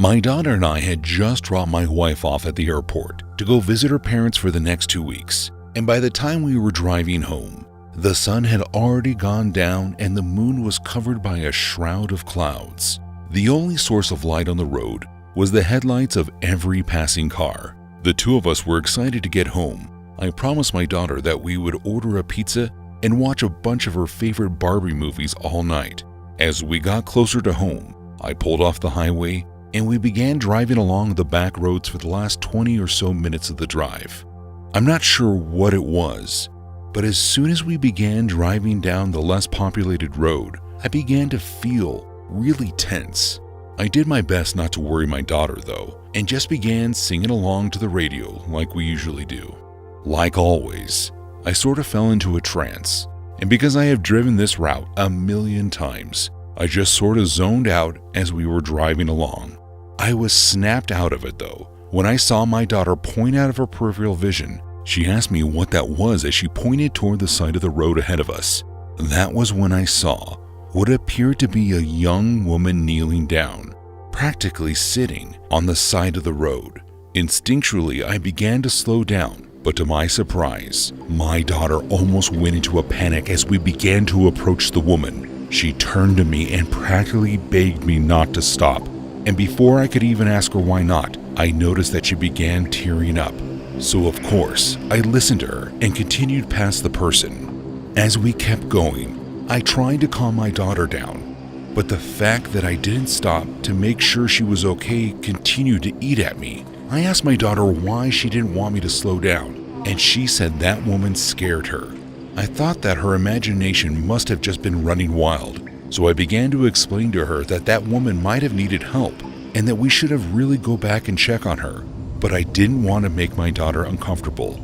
My daughter and I had just dropped my wife off at the airport to go visit her parents for the next 2 weeks, and by the time we were driving home, the sun had already gone down and the moon was covered by a shroud of clouds. The only source of light on the road was the headlights of every passing car. The two of us were excited to get home. I promised my daughter that we would order a pizza and watch a bunch of her favorite Barbie movies all night. As we got closer to home, I pulled off the highway and we began driving along the back roads for the last 20 or so minutes of the drive. I'm not sure what it was, but as soon as we began driving down the less populated road, I began to feel really tense. I did my best not to worry my daughter though, and just began singing along to the radio like we usually do. Like always, I sort of fell into a trance, and because I have driven this route a million times, I just sort of zoned out as we were driving along. I was snapped out of it though. When I saw my daughter point out of her peripheral vision, she asked me what that was as she pointed toward the side of the road ahead of us. That was when I saw what appeared to be a young woman kneeling down, practically sitting on the side of the road. Instinctually, I began to slow down, but to my surprise, my daughter almost went into a panic as we began to approach the woman. She turned to me and practically begged me not to stop. And before I could even ask her why not, I noticed that she began tearing up. So of course, I listened to her and continued past the person. As we kept going, I tried to calm my daughter down, but the fact that I didn't stop to make sure she was okay continued to eat at me. I asked my daughter why she didn't want me to slow down, and she said that woman scared her. I thought that her imagination must have just been running wild, so I began to explain to her that that woman might have needed help and that we should have really go back and check on her, but I didn't want to make my daughter uncomfortable.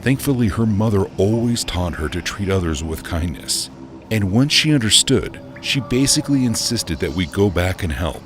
Thankfully, her mother always taught her to treat others with kindness, and once she understood, she basically insisted that we go back and help.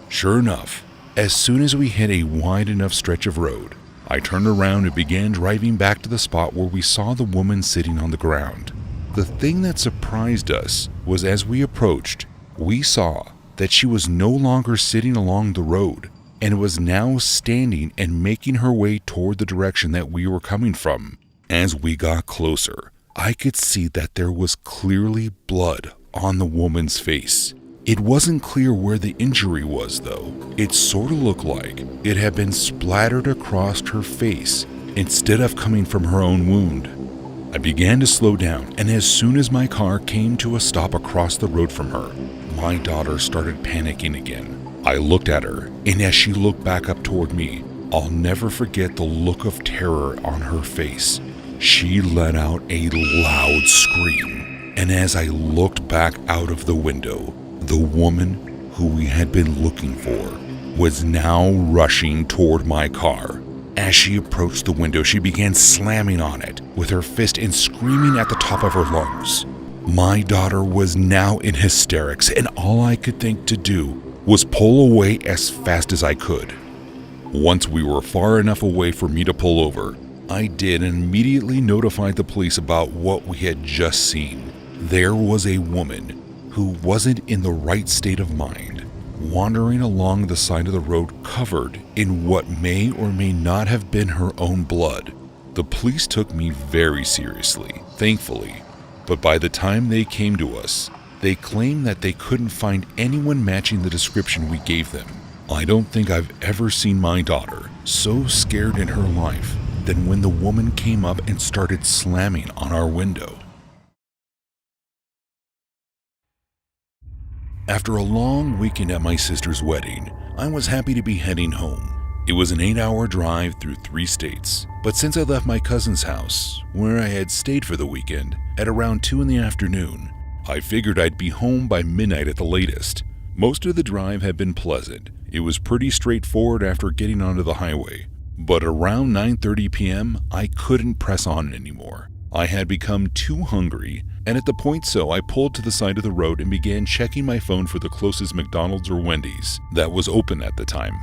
Sure enough, as soon as we hit a wide enough stretch of road, I turned around and began driving back to the spot where we saw the woman sitting on the ground. The thing that surprised us was as we approached, we saw that she was no longer sitting along the road and was now standing and making her way toward the direction that we were coming from. As we got closer, I could see that there was clearly blood on the woman's face. It wasn't clear where the injury was though. It sort of looked like it had been splattered across her face instead of coming from her own wound. I began to slow down, and as soon as my car came to a stop across the road from her, my daughter started panicking again. I looked at her, and as she looked back up toward me, I'll never forget the look of terror on her face. She let out a loud scream, and as I looked back out of the window, the woman who we had been looking for was now rushing toward my car. As she approached the window, she began slamming on it with her fist and screaming at the top of her lungs. My daughter was now in hysterics, and all I could think to do was pull away as fast as I could. Once we were far enough away for me to pull over, I did and immediately notified the police about what we had just seen. There was a woman who wasn't in the right state of mind, wandering along the side of the road covered in what may or may not have been her own blood. The police took me very seriously, thankfully, but by the time they came to us, they claimed that they couldn't find anyone matching the description we gave them. I don't think I've ever seen my daughter so scared in her life than when the woman came up and started slamming on our window. After a long weekend at my sister's wedding, I was happy to be heading home. It was an 8-hour drive through 3 states, but since I left my cousin's house, where I had stayed for the weekend, at around 2 in the afternoon, I figured I'd be home by midnight at the latest. Most of the drive had been pleasant. It was pretty straightforward after getting onto the highway, but around 9:30 p.m., I couldn't press on anymore. I had become too hungry, and at the point so I pulled to the side of the road and began checking my phone for the closest McDonald's or Wendy's that was open at the time.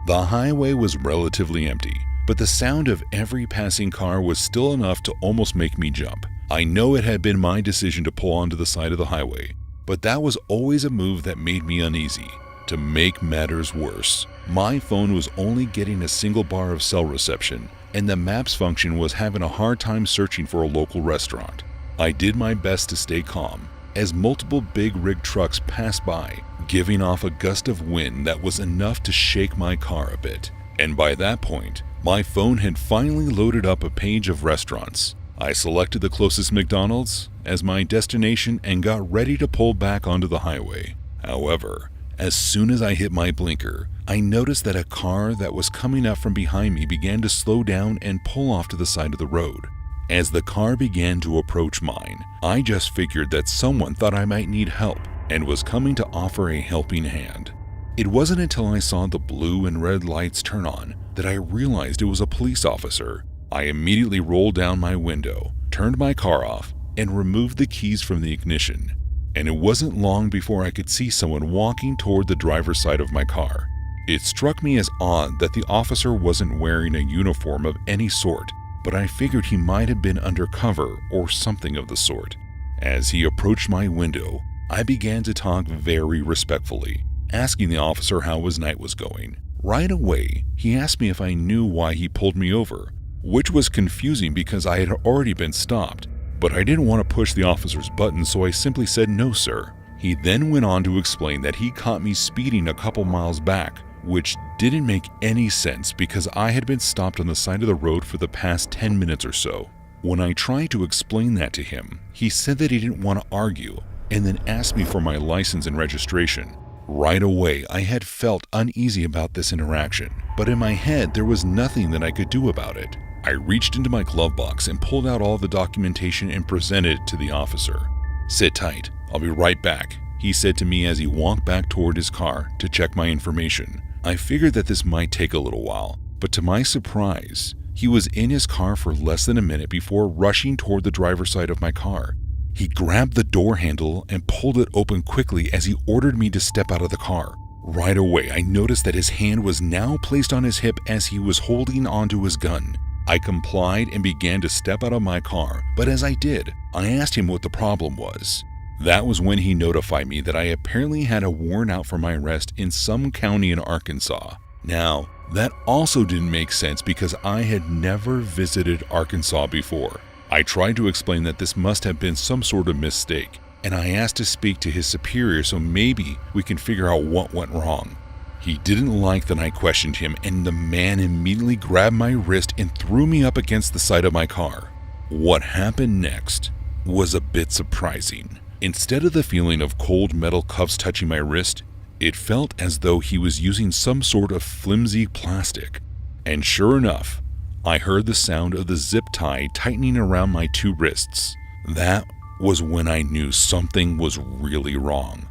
The highway was relatively empty, but the sound of every passing car was still enough to almost make me jump. I know it had been my decision to pull onto the side of the highway, but that was always a move that made me uneasy. To make matters worse, My phone was only getting a single bar of cell reception, and the maps function was having a hard time searching for a local restaurant. I did my best to stay calm as multiple big rig trucks passed by, giving off a gust of wind that was enough to shake my car a bit. And by that point, my phone had finally loaded up a page of restaurants. I selected the closest McDonald's as my destination and got ready to pull back onto the highway. However, as soon as I hit my blinker, I noticed that a car that was coming up from behind me began to slow down and pull off to the side of the road. As the car began to approach mine, I just figured that someone thought I might need help and was coming to offer a helping hand. It wasn't until I saw the blue and red lights turn on that I realized it was a police officer. I immediately rolled down my window, turned my car off, and removed the keys from the ignition. And it wasn't long before I could see someone walking toward the driver's side of my car. It struck me as odd that the officer wasn't wearing a uniform of any sort, but I figured he might have been undercover or something of the sort. As he approached my window, I began to talk very respectfully, asking the officer how his night was going. Right away, he asked me if I knew why he pulled me over, which was confusing because I had already been stopped, but I didn't want to push the officer's button, so I simply said no, sir. He then went on to explain that he caught me speeding a couple miles back, which didn't make any sense because I had been stopped on the side of the road for the past 10 minutes or so. When I tried to explain that to him, he said that he didn't want to argue and then asked me for my license and registration. Right away, I had felt uneasy about this interaction, but in my head, there was nothing that I could do about it. I reached into my glove box and pulled out all the documentation and presented it to the officer. "Sit tight, I'll be right back," he said to me as he walked back toward his car to check my information. I figured that this might take a little while, but to my surprise, he was in his car for less than a minute before rushing toward the driver's side of my car. He grabbed the door handle and pulled it open quickly as he ordered me to step out of the car. Right away, I noticed that his hand was now placed on his hip as he was holding onto his gun. I complied and began to step out of my car, but as I did, I asked him what the problem was. That was when he notified me that I apparently had a warrant out for my arrest in some county in Arkansas. Now, that also didn't make sense because I had never visited Arkansas before. I tried to explain that this must have been some sort of mistake, and I asked to speak to his superior so maybe we can figure out what went wrong. He didn't like that I questioned him, and the man immediately grabbed my wrist and threw me up against the side of my car. What happened next was a bit surprising. Instead of the feeling of cold metal cuffs touching my wrist, it felt as though he was using some sort of flimsy plastic. And sure enough, I heard the sound of the zip tie tightening around my two wrists. That was when I knew something was really wrong.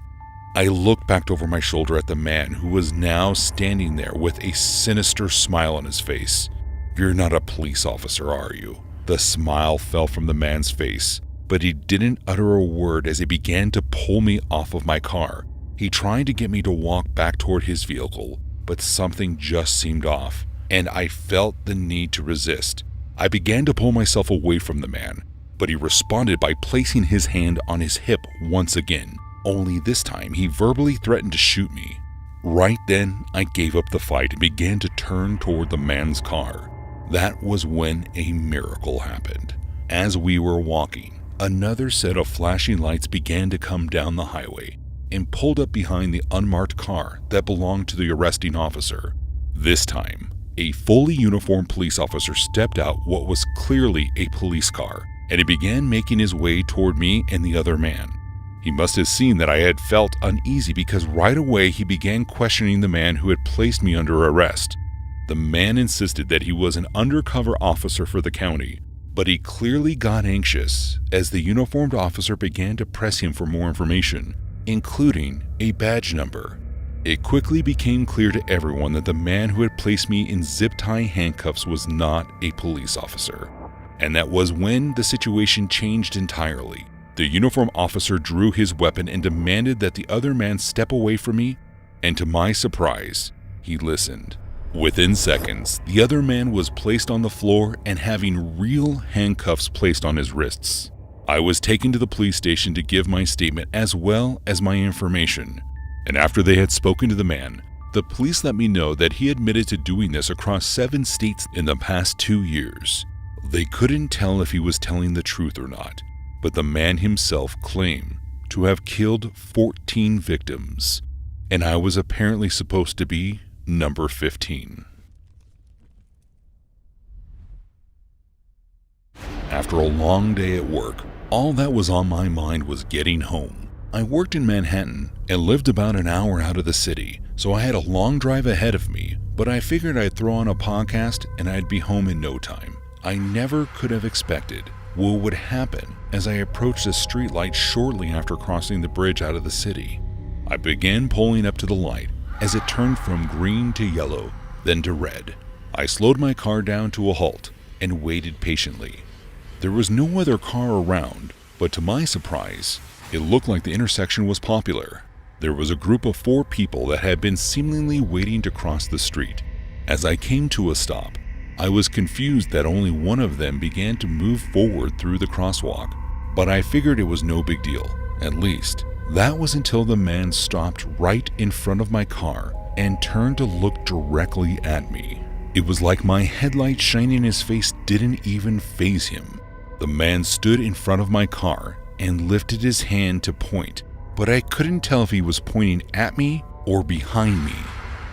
I looked back over my shoulder at the man who was now standing there with a sinister smile on his face. "You're not a police officer, are you?" The smile fell from the man's face, but he didn't utter a word as he began to pull me off of my car. He tried to get me to walk back toward his vehicle, but something just seemed off, and I felt the need to resist. I began to pull myself away from the man, but he responded by placing his hand on his hip once again. Only this time, he verbally threatened to shoot me. Right then, I gave up the fight and began to turn toward the man's car. That was when a miracle happened. As we were walking, another set of flashing lights began to come down the highway and pulled up behind the unmarked car that belonged to the arresting officer. This time, a fully uniformed police officer stepped out what was clearly a police car, and he began making his way toward me and the other man. He must have seen that I had felt uneasy because right away he began questioning the man who had placed me under arrest. The man insisted that he was an undercover officer for the county, but he clearly got anxious as the uniformed officer began to press him for more information, including a badge number. It quickly became clear to everyone that the man who had placed me in zip-tie handcuffs was not a police officer. And that was when the situation changed entirely. The uniformed officer drew his weapon and demanded that the other man step away from me, and to my surprise, he listened. Within seconds, the other man was placed on the floor and having real handcuffs placed on his wrists. I was taken to the police station to give my statement as well as my information, and after they had spoken to the man, The police let me know that he admitted to doing this across 7 states in the past 2 years. They couldn't tell if he was telling the truth or not, but the man himself claimed to have killed 14 victims, and I was apparently supposed to be number 15. After a long day at work, all that was on my mind was getting home. I worked in Manhattan and lived about an hour out of the city, so I had a long drive ahead of me, but I figured I'd throw on a podcast and I'd be home in no time. I never could have expected what would happen as I approached a streetlight shortly after crossing the bridge out of the city. I began pulling up to the light as it turned from green to yellow, then to red. I slowed my car down to a halt and waited patiently. There was no other car around, but to my surprise, it looked like the intersection was popular. There was a group of 4 people that had been seemingly waiting to cross the street. As I came to a stop, I was confused that only one of them began to move forward through the crosswalk, but I figured it was no big deal. At least, that was until the man stopped right in front of my car and turned to look directly at me. It was like my headlight shining in his face didn't even faze him. The man stood in front of my car and lifted his hand to point, but I couldn't tell if he was pointing at me or behind me.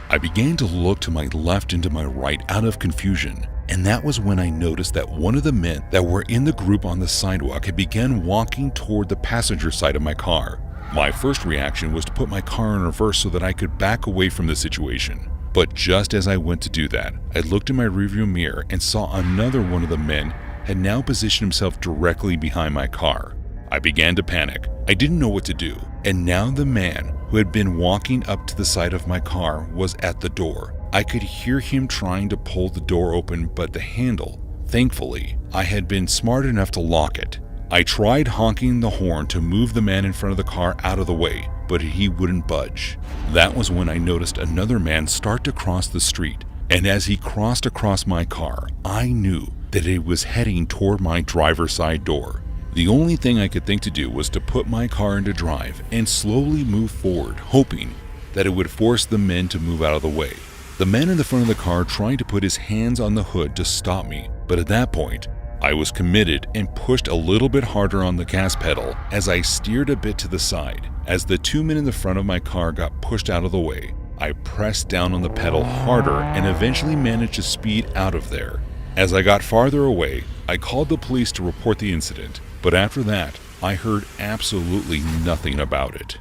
I began to look to my left and to my right out of confusion, and that was when I noticed that one of the men that were in the group on the sidewalk had begun walking toward the passenger side of my car. My first reaction was to put my car in reverse so that I could back away from the situation. But just as I went to do that, I looked in my rearview mirror and saw another one of the men had now positioned himself directly behind my car. I began to panic. I didn't know what to do, and now the man who had been walking up to the side of my car was at the door. I could hear him trying to pull the door open, but the handle, thankfully, I had been smart enough to lock it. I tried honking the horn to move the man in front of the car out of the way, but he wouldn't budge. That was when I noticed another man start to cross the street, and as he crossed across my car, I knew that it was heading toward my driver's side door. The only thing I could think to do was to put my car into drive and slowly move forward, hoping that it would force the men to move out of the way. The man in the front of the car tried to put his hands on the hood to stop me, but at that point, I was committed and pushed a little bit harder on the gas pedal as I steered a bit to the side. As the 2 men in the front of my car got pushed out of the way, I pressed down on the pedal harder and eventually managed to speed out of there. As I got farther away, I called the police to report the incident, but after that, I heard absolutely nothing about it.